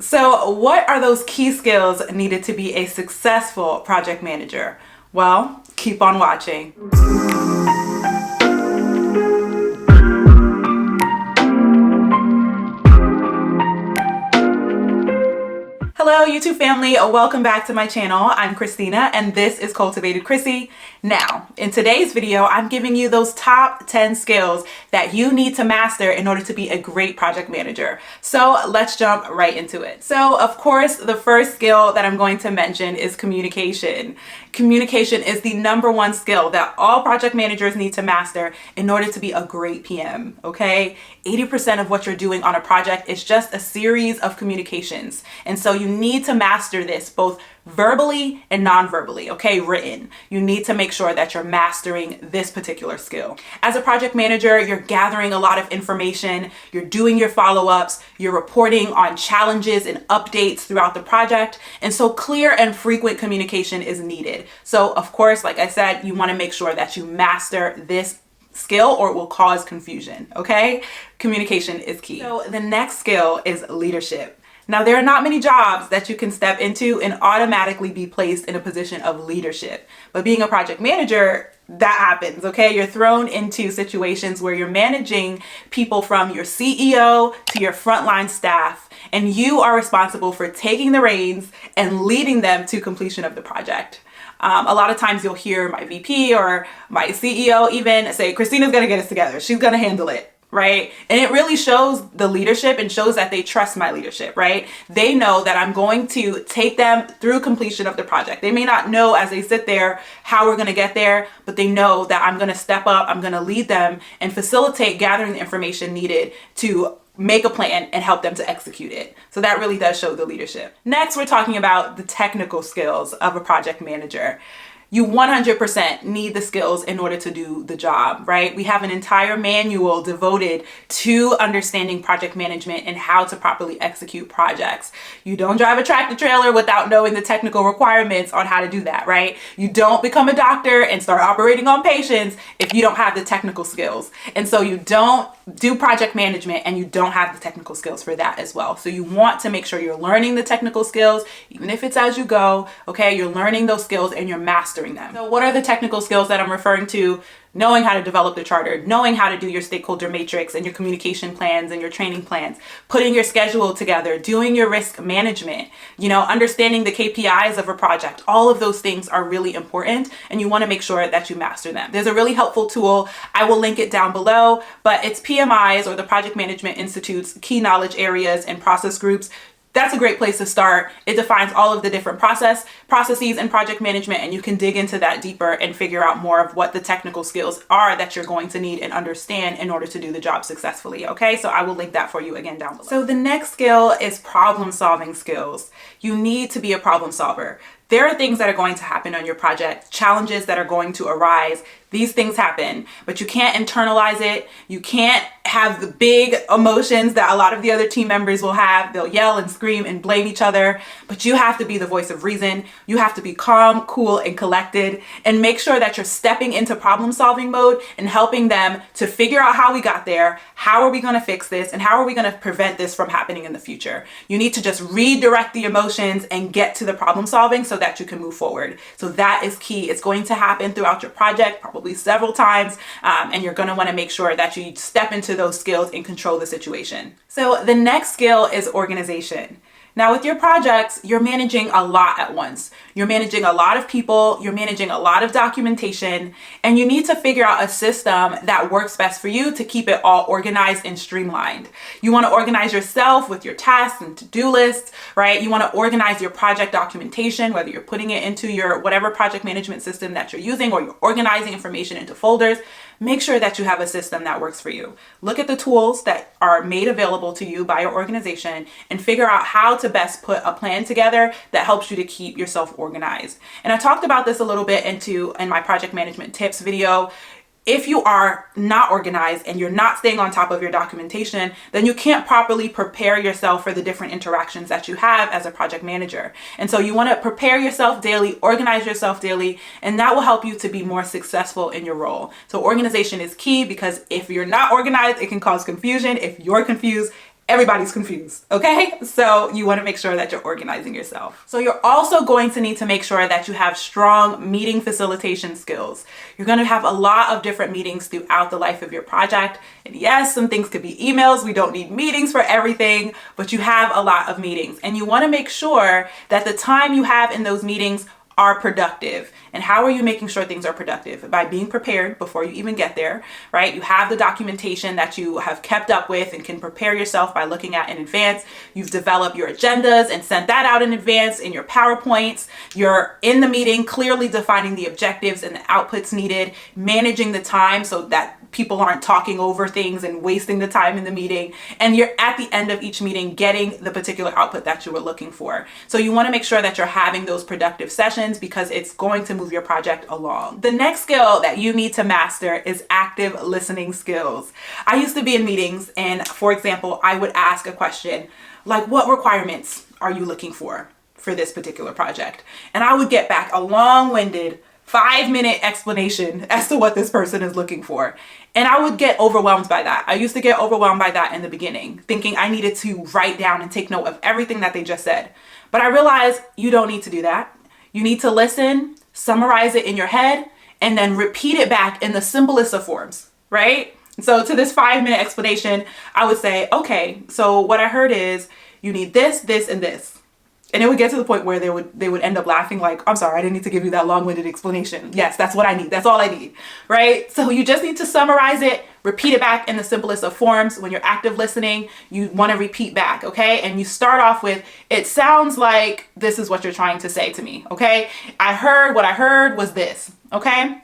So what are those key skills needed to be a successful project manager? Well, keep on watching. Hello YouTube family, welcome back to my channel. I'm Christina and this is Cultivated Chrissy. Now, in today's video, I'm giving you those top 10 skills that you need to master in order to be a great project manager. So let's jump right into it. So of course, the first skill that I'm going to mention is communication. Communication is the #1 skill that all project managers need to master in order to be a great PM, okay? 80% of what you're doing on a project is just a series of communications. And so you need to master this both verbally and non-verbally, okay? Written. You need to make sure that you're mastering this particular skill. As a project manager, you're gathering a lot of information, you're doing your follow-ups, you're reporting on challenges and updates throughout the project, and so clear and frequent communication is needed. So of course, like I said, you want to make sure that you master this skill or it will cause confusion, okay? Communication is key. So the next skill is leadership. Now, there are not many jobs that you can step into and automatically be placed in a position of leadership. But being a project manager, that happens, okay? You're thrown into situations where you're managing people from your CEO to your frontline staff, and you are responsible for taking the reins and leading them to completion of the project. A lot of times you'll hear my VP or my CEO even say, Christina's gonna get us together. She's gonna handle it. Right? And it really shows the leadership and shows that they trust my leadership, right? They know that I'm going to take them through completion of the project. They may not know as they sit there how we're going to get there, but they know that I'm going to step up, I'm going to lead them and facilitate gathering the information needed to make a plan and help them to execute it. So that really does show the leadership. Next, we're talking about the technical skills of a project manager. You 100% need the skills in order to do the job, right? We have an entire manual devoted to understanding project management and how to properly execute projects. You don't drive a tractor trailer without knowing the technical requirements on how to do that, right? You don't become a doctor and start operating on patients if you don't have the technical skills. And so you don't do project management and you don't have the technical skills for that as well. So you want to make sure you're learning the technical skills, even if it's as you go, okay? You're learning those skills and you're mastering them. So what are the technical skills that I'm referring to? Knowing how to develop the charter, knowing how to do your stakeholder matrix and your communication plans and your training plans, putting your schedule together, doing your risk management, understanding the KPIs of a project. All of those things are really important and you want to make sure that you master them. There's a really helpful tool. I will link it down below, but it's PMI's or the Project Management Institute's key knowledge areas and process groups. That's a great place to start. It defines all of the different processes in project management, and you can dig into that deeper and figure out more of what the technical skills are that you're going to need and understand in order to do the job successfully, okay? So I will link that for you again down below. So the next skill is problem-solving skills. You need to be a problem solver. There are things that are going to happen on your project, challenges that are going to arise. These things happen, but you can't internalize it. You can't have the big emotions that a lot of the other team members will have. They'll yell and scream and blame each other, but you have to be the voice of reason. You have to be calm, cool, and collected and make sure that you're stepping into problem solving mode and helping them to figure out how we got there, how are we gonna fix this, and how are we gonna prevent this from happening in the future. You need to just redirect the emotions and get to the problem solving so that you can move forward. So that is key. It's going to happen throughout your project, probably several times, and you're going to want to make sure that you step into those skills and control the situation. So the next skill is organization. Now with your projects, you're managing a lot at once. You're managing a lot of people, you're managing a lot of documentation, and you need to figure out a system that works best for you to keep it all organized and streamlined. You want to organize yourself with your tasks and to-do lists, right? You want to organize your project documentation, whether you're putting it into your whatever project management system that you're using or you're organizing information into folders. Make sure that you have a system that works for you. Look at the tools that are made available to you by your organization and figure out how to best put a plan together that helps you to keep yourself organized. And I talked about this a little bit in my project management tips video. If you are not organized and you're not staying on top of your documentation, then you can't properly prepare yourself for the different interactions that you have as a project manager. And so you want to prepare yourself daily, organize yourself daily, and that will help you to be more successful in your role. So organization is key because if you're not organized, it can cause confusion. If you're confused, everybody's confused, okay? So you want to make sure that you're organizing yourself. So you're also going to need to make sure that you have strong meeting facilitation skills. You're going to have a lot of different meetings throughout the life of your project. And yes, some things could be emails. We don't need meetings for everything, but you have a lot of meetings. And you want to make sure that the time you have in those meetings are productive. And how are you making sure things are productive? By being prepared before you even get there, right? You have the documentation that you have kept up with and can prepare yourself by looking at in advance. You've developed your agendas and sent that out in advance in your PowerPoints. You're in the meeting clearly defining the objectives and the outputs needed, managing the time so that people aren't talking over things and wasting the time in the meeting. And you're at the end of each meeting getting the particular output that you were looking for. So you want to make sure that you're having those productive sessions because it's going to move your project along. The next skill that you need to master is active listening skills. I used to be in meetings and, for example, I would ask a question like, what requirements are you looking for this particular project? And I would get back a long-winded 5-minute explanation as to what this person is looking for. And I would get overwhelmed by that. I used to get overwhelmed by that in the beginning, thinking I needed to write down and take note of everything that they just said. But I realized you don't need to do that. You need to listen, summarize it in your head, and then repeat it back in the simplest of forms, right? So to this 5-minute explanation, I would say, okay, so what I heard is you need this, this, and this. And it would get to the point where they would end up laughing like, I'm sorry, I didn't need to give you that long-winded explanation. Yes, that's what I need. That's all I need, right? So you just need to summarize it, repeat it back in the simplest of forms. When you're active listening, you want to repeat back, okay? And you start off with, it sounds like this is what you're trying to say to me, okay? What I heard was this, okay?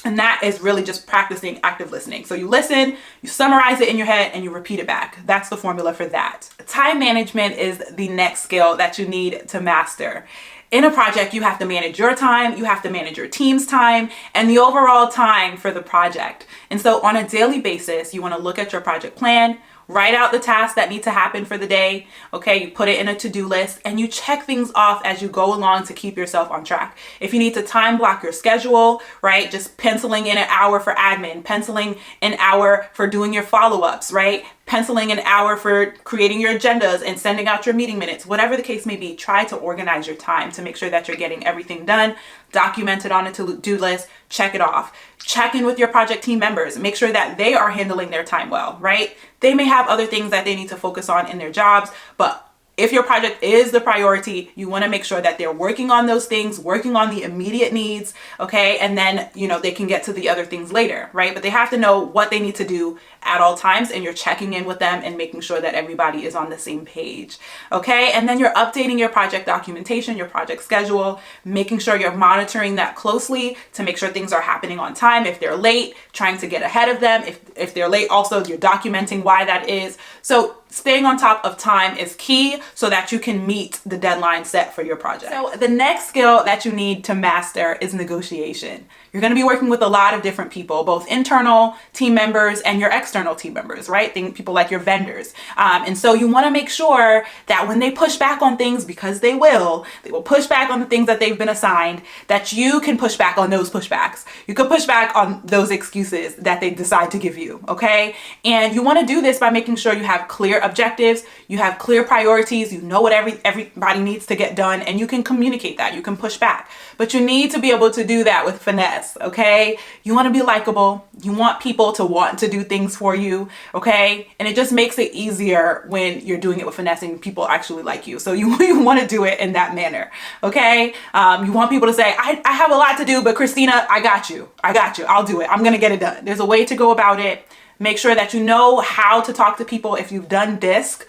And that is really just practicing active listening. So you listen, you summarize it in your head, and you repeat it back. That's the formula for that. Time management is the next skill that you need to master. In a project, you have to manage your time, you have to manage your team's time, and the overall time for the project. And so on a daily basis, you want to look at your project plan, write out the tasks that need to happen for the day. Okay, you put it in a to-do list and you check things off as you go along to keep yourself on track. If you need to time block your schedule, right, just penciling in an hour for admin, penciling an hour for doing your follow-ups, right? Penciling an hour for creating your agendas and sending out your meeting minutes, whatever the case may be, try to organize your time to make sure that you're getting everything done, document it on a to-do list, check it off. Check in with your project team members, make sure that they are handling their time well, right? They may have other things that they need to focus on in their jobs, but if your project is the priority, you want to make sure that they're working on those things, working on the immediate needs, okay? And then, they can get to the other things later, right? But they have to know what they need to do at all times, and you're checking in with them and making sure that everybody is on the same page, okay? And then you're updating your project documentation, your project schedule, making sure you're monitoring that closely to make sure things are happening on time. If they're late, trying to get ahead of them. If they're late, also you're documenting why that is. So staying on top of time is key so that you can meet the deadline set for your project. So the next skill that you need to master is negotiation. You're going to be working with a lot of different people, both internal team members and your external team members, right? People like your vendors. And so you want to make sure that when they push back on things, because they will push back on the things that they've been assigned, that you can push back on those pushbacks. You can push back on those excuses that they decide to give you, okay? And you want to do this by making sure you have clear objectives, you have clear priorities, you know what everybody needs to get done, and you can communicate that, you can push back. But you need to be able to do that with finesse, okay? You want to be likable, you want people to want to do things for you, okay? And it just makes it easier when you're doing it with finesse and people actually like you. So you want to do it in that manner, okay? You want people to say, I have a lot to do, but Christina, I got you, I'll do it, I'm gonna get it done. There's a way to go about it. Make sure that you know how to talk to people. If you've done DISC,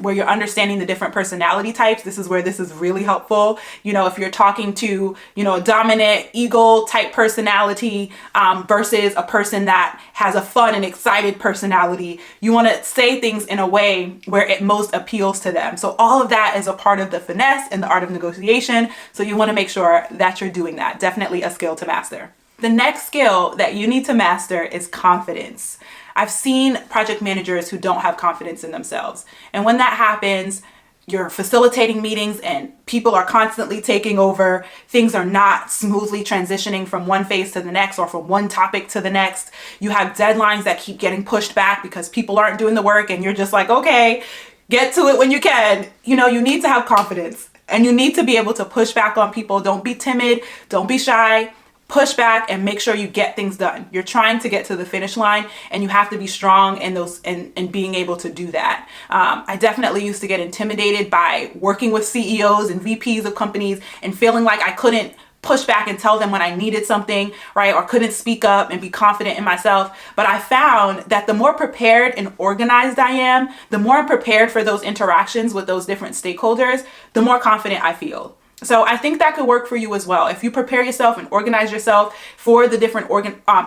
where you're understanding the different personality types, this is where this is really helpful. If you're talking to, a dominant eagle type personality versus a person that has a fun and excited personality, you want to say things in a way where it most appeals to them. So all of that is a part of the finesse and the art of negotiation. So you want to make sure that you're doing that. Definitely a skill to master. The next skill that you need to master is confidence. I've seen project managers who don't have confidence in themselves. And when that happens, you're facilitating meetings and people are constantly taking over, things are not smoothly transitioning from one phase to the next or from one topic to the next. You have deadlines that keep getting pushed back because people aren't doing the work and you're just like, okay, get to it when you can. You know, you need to have confidence and you need to be able to push back on people. Don't be timid, don't be shy. Push back and make sure you get things done. You're trying to get to the finish line and you have to be strong in those and being able to do that. I definitely used to get intimidated by working with CEOs and VPs of companies and feeling like I couldn't push back and tell them when I needed something, right? Or couldn't speak up and be confident in myself. But I found that the more prepared and organized I am, the more I'm prepared for those interactions with those different stakeholders, the more confident I feel. So I think that could work for you as well. If you prepare yourself and organize yourself for the different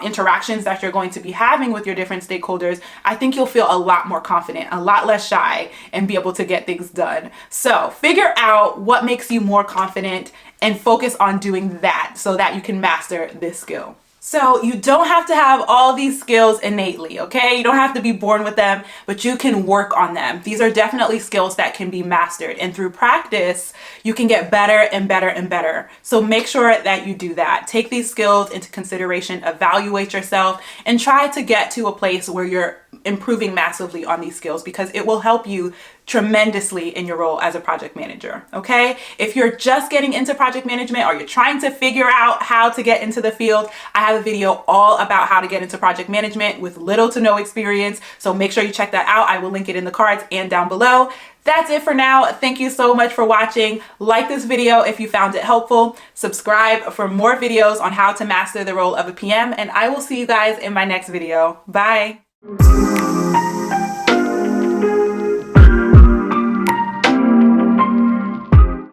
interactions that you're going to be having with your different stakeholders, I think you'll feel a lot more confident, a lot less shy, and be able to get things done. So figure out what makes you more confident and focus on doing that so that you can master this skill. So you don't have to have all these skills innately, okay? You don't have to be born with them, but you can work on them. These are definitely skills that can be mastered, and through practice, you can get better and better and better. So make sure that you do that. Take these skills into consideration, evaluate yourself, and try to get to a place where you're improving massively on these skills because it will help you tremendously in your role as a project manager, okay? If you're just getting into project management or you're trying to figure out how to get into the field, I have a video all about how to get into project management with little to no experience, so make sure you check that out. I will link it in the cards and down below. That's it for now. Thank you so much for watching. Like this video if you found it helpful. Subscribe for more videos on how to master the role of a PM, and I will see you guys in my next video. Bye.